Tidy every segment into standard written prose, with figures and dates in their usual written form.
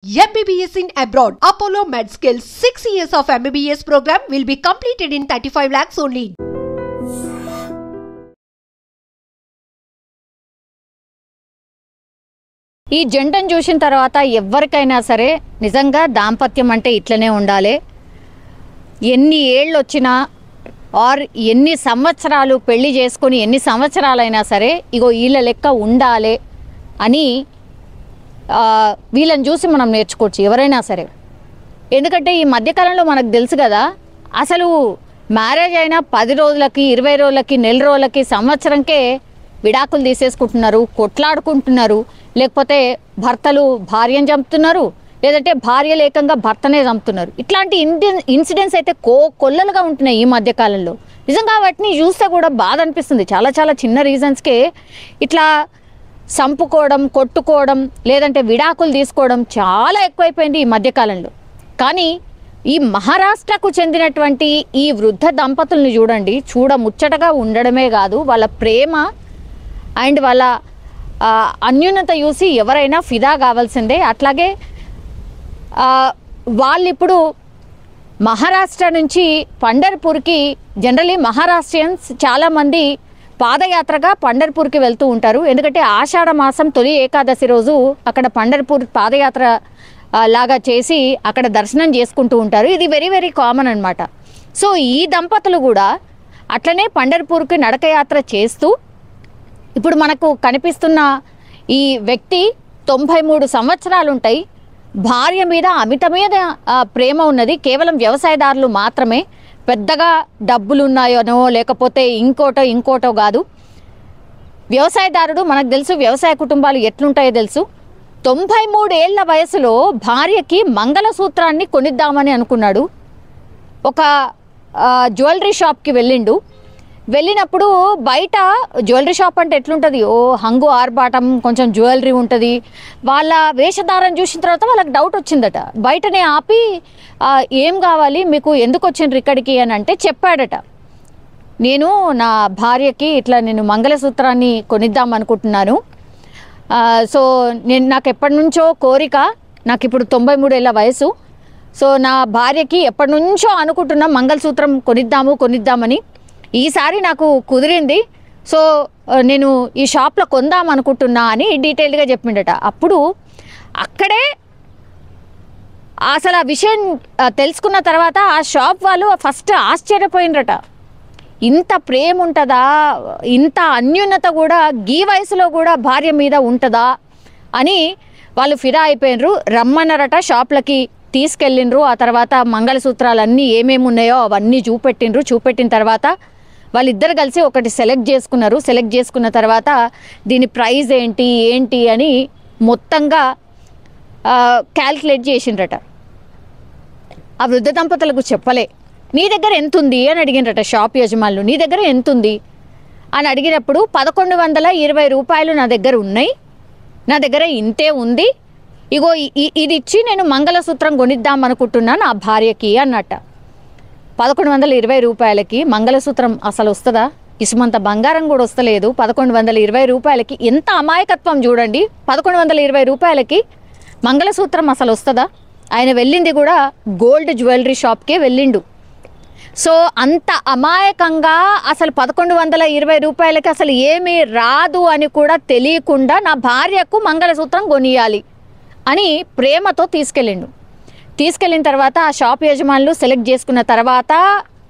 MBBS in abroad. Apollo MedSkill 6 years of MBBS program will be completed in 35 lakhs only. ఈ జంటను చూసిన తర్వాత ఎవరికైనా సరే నిజంగా దాంపత్యం అంటే ఇట్లనే ఉండాలి. ఎన్ని ఏళ్ళు వచ్చినా ఆర్ ఎన్ని సంవత్సరాలు పెళ్లి చేసుకొని ఎన్ని సంవత్సరాలైనా సరే ఇగో వీళ్ళ లెక్క ఉండాలి అని వీళ్ళని చూసి మనం నేర్చుకోవచ్చు ఎవరైనా సరే. ఎందుకంటే ఈ మధ్యకాలంలో మనకు తెలుసు కదా, అసలు మ్యారేజ్ అయినా 10 రోజులకి 20 రోజులకి నెల రోజులకి సంవత్సరంకే విడాకులు తీసేసుకుంటున్నారు, కొట్లాడుకుంటున్నారు. లేకపోతే భర్తలు భార్యను చంపుతున్నారు, లేదంటే భార్యలు ఏకంగా భర్తనే చంపుతున్నారు. ఇట్లాంటి ఇన్సిడెంట్స్ అయితే కొల్లలుగా ఉంటున్నాయి ఈ మధ్యకాలంలో. నిజంగా వాటిని చూస్తే కూడా బాధ అనిపిస్తుంది. చాలా చాలా చిన్న రీజన్స్కే ఇట్లా చంపుకోవడం, కొట్టుకోవడం, లేదంటే విడాకులు తీసుకోవడం చాలా ఎక్కువైపోయింది ఈ మధ్యకాలంలో. కానీ ఈ మహారాష్ట్రకు చెందినటువంటి ఈ వృద్ధ దంపతుల్ని చూడండి, ముచ్చటగా ఉండడమే కాదు, వాళ్ళ ప్రేమ అండ్ వాళ్ళ అన్యూన్యత చూసి ఎవరైనా ఫిదా కావాల్సిందే. అట్లాగే వాళ్ళు ఇప్పుడు మహారాష్ట్ర నుంచి పండర్పూర్కి, జనరలీ మహారాష్ట్రియన్స్ చాలామంది పాదయాత్రగా పండర్పూర్కి వెళ్తూ ఉంటారు. ఎందుకంటే ఆషాఢ మాసం తొలి ఏకాదశి రోజు అక్కడ పండర్పూర్ పాదయాత్ర లాగా చేసి అక్కడ దర్శనం చేసుకుంటూ ఉంటారు. ఇది వెరీ వెరీ కామన్ అనమాట. సో ఈ దంపతులు కూడా అట్లనే పండర్పూర్కి నడకయాత్ర చేస్తూ ఇప్పుడు మనకు కనిపిస్తున్న ఈ వ్యక్తి 93 సంవత్సరాలు ఉంటాయి. భార్య మీద అమితమైన ప్రేమ ఉన్నది. కేవలం వ్యవసాయదారులు మాత్రమే, పెద్దగా డబ్బులు ఉన్నాయోనో లేకపోతే ఇంకోటో కాదు. వ్యవసాయదారుడు, మనకు తెలుసు వ్యవసాయ కుటుంబాలు ఎట్లుంటాయో తెలుసు. 93 ఏళ్ల వయసులో భార్యకి మంగళసూత్రాన్ని కొనిద్దామని అనుకున్నాడు. ఒక జ్యువెలరీ షాప్కి వెళ్ళినప్పుడు బయట జ్యువెలరీ షాప్ అంటే ఎట్లుంటుంది, హంగు ఆర్బాటం, కొంచెం జ్యువెలరీ ఉంటుంది. వాళ్ళ వేషధారం చూసిన తర్వాత వాళ్ళకి డౌట్ వచ్చిందట. బయటనే ఆపి ఏం కావాలి మీకు, ఎందుకు వచ్చిండ్రు ఇక్కడికి అని అంటే చెప్పాడట, నేను నా భార్యకి ఇట్లా నేను మంగళసూత్రాన్ని కొనిద్దాం అనుకుంటున్నాను. సో నాకు ఎప్పటి నుంచో కోరిక, నాకు ఇప్పుడు 93 ఏళ్ళ వయసు. సో నా భార్యకి ఎప్పటి నుంచో అనుకుంటున్నా మంగళసూత్రం కొనిద్దామని. ఈసారి నాకు కుదిరింది. సో నేను ఈ షాప్లో కొందాం అనుకుంటున్నా అని డీటెయిల్డ్గా చెప్పిండట. అప్పుడు అక్కడే అసలు ఆ విషయం తెలుసుకున్న తర్వాత ఆ షాప్ వాళ్ళు ఫస్ట్ ఆశ్చర్యపోయినరట. ఇంత ప్రేమ ఉంటుందా, ఇంత అన్యూన్యత కూడా గీ వయసులో కూడా భార్య మీద ఉంటుందా అని వాళ్ళు ఫిదా అయిపోయినరు. రమ్మన్నారట, షాప్లకి తీసుకెళ్ళిండ్రు. ఆ తర్వాత మంగళసూత్రాలు అన్నీ ఏమేమి ఉన్నాయో అవన్నీ చూపెట్టిన తర్వాత వాళ్ళిద్దరు కలిసి ఒకటి సెలెక్ట్ చేసుకున్నారు. సెలెక్ట్ చేసుకున్న తర్వాత దీని ప్రైస్ ఏంటి అని మొత్తంగా క్యాల్కులేట్ చేసిండ్రట. ఆ వృద్ధ దంపతులకు చెప్పలే. నీ దగ్గర ఎంత ఉంది అని అడిగినరట షాప్ యజమానులు. నీ దగ్గర ఎంత ఉంది అని అడిగినప్పుడు 1120 రూపాయలు నా దగ్గర ఉన్నాయి, నా దగ్గర ఇంతే ఉంది, ఇగో ఇది ఇచ్చి నేను మంగళసూత్రం కొనిద్దాం అనుకుంటున్నా నా భార్యకి అన్నట్ట. 1120 రూపాయలకి మంగళసూత్రం అసలు వస్తుందా? ఇసుమంత బంగారం కూడా వస్తలేదు. 1120 రూపాయలకి ఎంత అమాయకత్వం చూడండి. 1120 రూపాయలకి మంగళసూత్రం అసలు వస్తుందా? ఆయన వెళ్ళింది కూడా గోల్డ్ జ్యువెలరీ షాప్కే వెళ్ళిండు. సో అంత అమాయకంగా అసలు 1120 రూపాయలకి అసలు ఏమీ రాదు అని కూడా తెలియకుండా నా భార్యకు మంగళసూత్రం కొనియాలి అని ప్రేమతో తీసుకెళ్ళిన తర్వాత ఆ షాప్ యజమానులు సెలెక్ట్ చేసుకున్న తర్వాత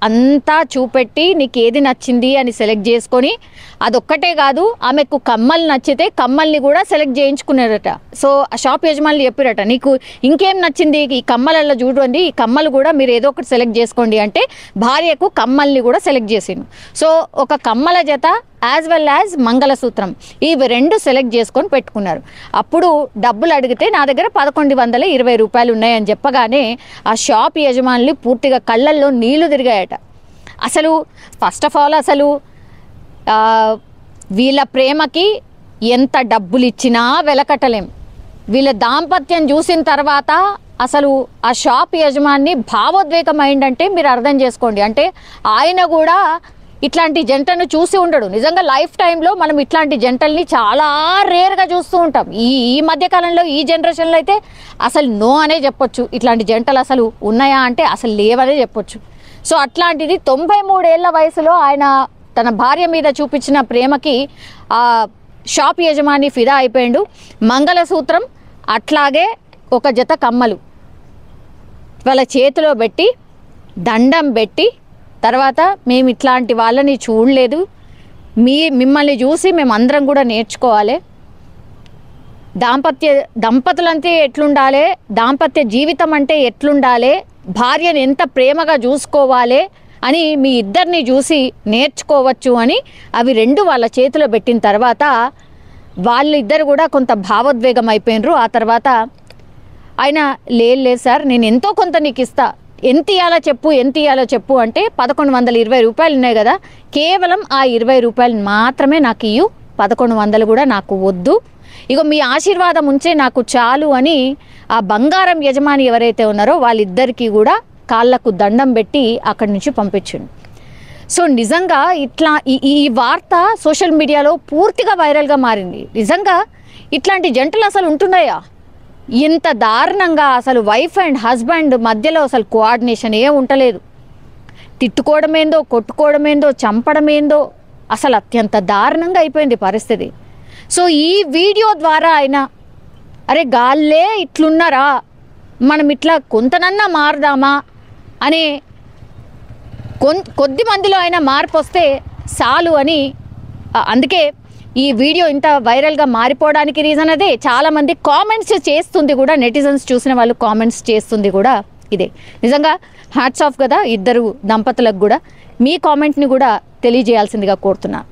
అంతా చూపెట్టి నీకు ఏది నచ్చింది అని సెలెక్ట్ చేసుకొని, అదొక్కటే కాదు ఆమెకు కమ్మలు నచ్చితే కమ్మల్ని కూడా సెలెక్ట్ చేయించుకున్నారట. సో ఆ షాప్ యజమానులు చెప్పారట, నీకు ఇంకేం నచ్చింది ఈ కమ్మలలో చూడండి, ఈ కమ్మలు కూడా మీరు ఏదో ఒకటి సెలెక్ట్ చేసుకోండి అంటే భార్యకు కమ్మల్ని కూడా సెలెక్ట్ చేసిండు. సో ఒక కమ్మల జత యాజ్ వెల్ యాజ్ మంగళసూత్రం, ఇవి 2 సెలెక్ట్ చేసుకొని పెట్టుకున్నారు. అప్పుడు డబ్బులు అడిగితే నా దగ్గర 1120 రూపాయలు ఉన్నాయని చెప్పగానే ఆ షాప్ యజమానులు పూర్తిగా కళ్ళల్లో నీళ్లు తిరిగాయట. అసలు ఫస్ట్ ఆఫ్ ఆల్ అసలు వీళ్ళ ప్రేమకి ఎంత డబ్బులు ఇచ్చినా వెలకట్టలేం. వీళ్ళ దాంపత్యం చూసిన తర్వాత అసలు ఆ షాప్ యజమాని భావోద్వేగం అయిందంటే మీరు అర్థం చేసుకోండి. అంటే ఆయన కూడా ఇట్లాంటి జంటను చూసి ఉండడు. నిజంగా లైఫ్ టైంలో మనం ఇట్లాంటి జంటల్ని చాలా రేర్గా చూస్తూ ఉంటాం. ఈ మధ్యకాలంలో ఈ జనరేషన్లో అయితే అసలు నో అనే చెప్పొచ్చు. ఇట్లాంటి జంటలు అసలు ఉన్నాయా అంటే అసలు లేవనే చెప్పొచ్చు. సో అట్లాంటిది 93 ఏళ్ల వయసులో ఆయన తన భార్య మీద చూపించిన ప్రేమకి ఆ షాప్ యజమాని ఫిదా అయిపోయాడు. మంగళసూత్రం అట్లాగే ఒక జత కమ్మలు వాళ్ళ చేతిలో పెట్టి దండం పెట్టి, తర్వాత మేము ఇట్లాంటి వాళ్ళని చూడలేదు, మిమ్మల్ని చూసి మేమందరం కూడా నేర్చుకోవాలి, దంపతులంటే ఎట్లుండాలి, దాంపత్య జీవితం అంటే ఎట్లుండాలి, భార్యను ఎంత ప్రేమగా చూసుకోవాలి అని మీ ఇద్దరిని చూసి నేర్చుకోవచ్చు అని అవి రెండు వాళ్ళ చేతిలో పెట్టిన తర్వాత వాళ్ళిద్దరు కూడా కొంత భావోద్వేగం అయిపోయినరు. ఆ తర్వాత ఆయన లేదు సార్, నేను ఎంతో కొంత నీకు ఇస్తా, ఎంత ఇవ్వాలో చెప్పు అంటే 1120 రూపాయలు ఉన్నాయి కదా, కేవలం ఆ 20 రూపాయలు మాత్రమే నాకు ఇయ్యు, 1100 కూడా నాకు వద్దు, ఇగో మీ ఆశీర్వాదం ఉంచే నాకు చాలు అని ఆ బంగారం యజమాని ఎవరైతే ఉన్నారో వాళ్ళిద్దరికీ కూడా కాళ్ళకు దండం పెట్టి అక్కడి నుంచి పంపించిండు. సో నిజంగా ఇట్లా ఈ వార్త సోషల్ మీడియాలో పూర్తిగా వైరల్గా మారింది. నిజంగా ఇట్లాంటి జంటలు అసలు ఉంటున్నాయా? ఇంత దారుణంగా అసలు వైఫ్ అండ్ హస్బెండ్ మధ్యలో అసలు కోఆర్డినేషన్ ఏం ఉండలేదు. తిట్టుకోవడమేందో, కొట్టుకోవడమేందో, చంపడమేందో అసలు అత్యంత దారుణంగా అయిపోయింది పరిస్థితి. సో ఈ వీడియో ద్వారా ఆయన అరే గాల్లే ఇట్లున్నారా, మనం ఇట్లా కొంతనన్నా మారదామా అనే కొద్ది మందిలో అయినా మార్పు వస్తే చాలు అని, అందుకే ఈ వీడియో ఇంత వైరల్గా మారిపోవడానికి రీజన్ అదే. చాలామంది కామెంట్స్ చేస్తుంది కూడా, నెటిజన్స్ చూసిన వాళ్ళు కామెంట్స్ చేస్తుంది కూడా ఇదే. నిజంగా హ్యాట్స్ ఆఫ్ కదా ఇద్దరు దంపతులకు కూడా. మీ కామెంట్ని కూడా తెలియజేయాల్సిందిగా కోరుతున్నా.